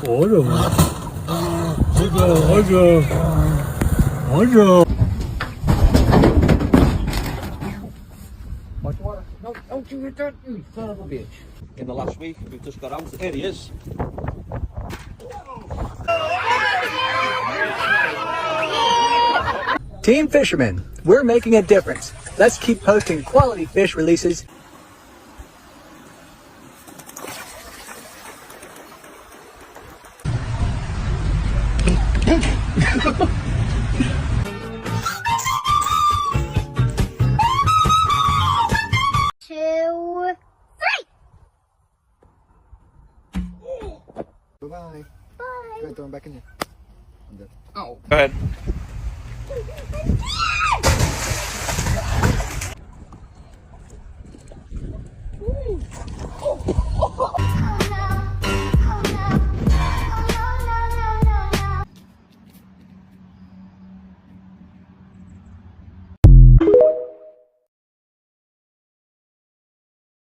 어려워. 어려. No, don't you hit that, you son of a bitch. In the last week, we've just got out. There he is. Team Fishermen, we're making a difference. Let's keep posting quality fish releases. Two, three. Bye-bye. Bye. Go ahead, throw him back in here. I'm good. Oh. Go ahead.